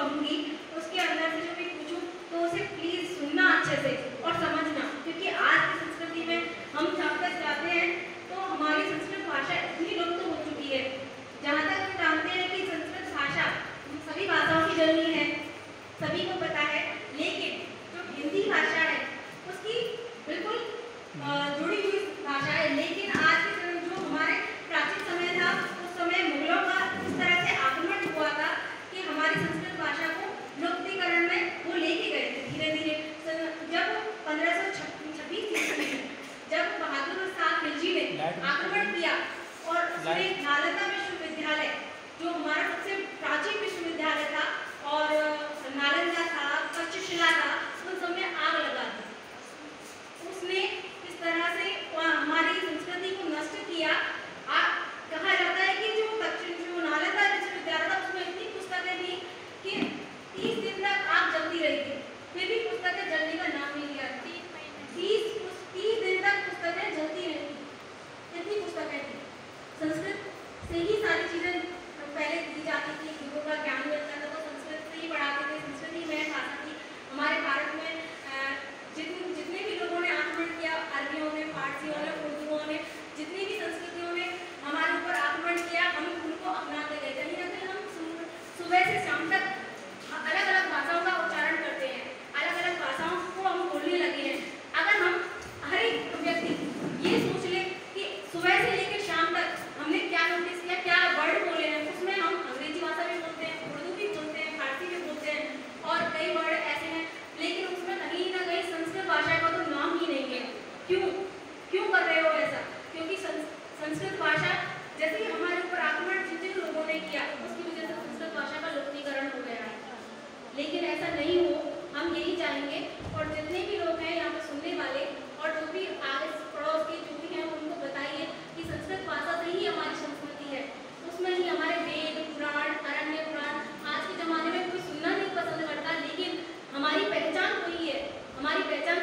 कहूँगी उसके अंदर से जो भी पूछूँ तो उसे प्लीज़ सुनना अच्छे से और समझना, क्योंकि आज की संस्कृति में हम जहाँ तक जाते हैं तो हमारी संस्कृत भाषा इतनी लुप्त हो चुकी है। जहाँ तक हम जानते हैं कि संस्कृत भाषा सभी भाषाओं की जननी है, सभी को पता है, लेकिन जो हिंदी भाषा है उसकी बिल्कुल जुड़ी हुई भाषा है। लेकिन आज के जो हमारे प्राचीन समय था उस समय मुगलों का इस तरह से आक्रमण हुआ था कि हमारी संस्कृत भाषा को लुप्तीकरण में वो लेके गए थे धीरे धीरे। जब 1526 ईस्वी में जब बहादुर शाह खिलजी ने आक्रमण किया और उसने नालंदा विश्वविद्यालय जो हमारा सबसे प्राचीन विश्वविद्यालय था और नालंदा था, तक्षशिला था, उन सब में आग लगा दी। उसने इस तरह से हमारी संस्कृति को नष्ट किया। कहा जाता है कि जो नालंदा विश्वविद्यालय था उसमें इतनी पुस्तकें थी कि 30 दिन तक आग जलती रही थी, फिर भी पुस्तकें जलने का नाम नहीं लिया। 30 दिन तक पुस्तकें जलती रही थी, इतनी पुस्तकें थी। संस्कृत से ही सारी चीज़ें पहले दी जाती थी, गुरु का ज्ञान मिलता था तो संस्कृत से ही पढ़ाते थे। संस्कृत ही में भाषा थी। हमारे भारत में जितने भी लोगों ने आक्रमण किया, अरबियों ने, फारसियों ने, उर्दुओं ने, जितनी भी संस्कृतियों ने हमारे ऊपर आक्रमण किया, हम उनको अपनाते गए। कहीं ना कहीं हम सुबह से शाम तक अलग अलग भाषाओं का उच्चारण करते हैं, अलग अलग भाषाओं को हम बोलने लगे हैं। अगर हम हर एक व्यक्ति ये सोच ले कि सुबह से लेकर शाम तक हमने क्या नोटिस किया, क्या वर्ड बोले हैं, उसमें हम अंग्रेजी भाषा भी बोलते हैं, उर्दू भी बोलते हैं, फारसी भी बोलते हैं और कई वर्ड ऐसे हैं, लेकिन उसमें कहीं ना कहीं संस्कृत भाषा का तो नाम ही नहीं है। क्यों कर रहे हो ऐसा? क्योंकि संस्कृत भाषा जैसे ही हमारे ऊपर आक्रमण जिन लोगों ने किया उसकी वजह से संस्कृत भाषा का लुप्तीकरण हो गया है। लेकिन ऐसा नहीं हो, हम यही चाहेंगे और जितने भी लोग हैं यहाँ पर सुनने वाले और जो भी आगे पड़ोस के जो भी हैं उनको बताइए कि संस्कृत भाषा से ही हमारी संस्कृति है, उसमें ही हमारे वेद पुराण, अरण्य पुराण। आज के ज़माने में कोई सुनना नहीं पसंद करता, लेकिन हमारी पहचान वही है। हमारी पहचान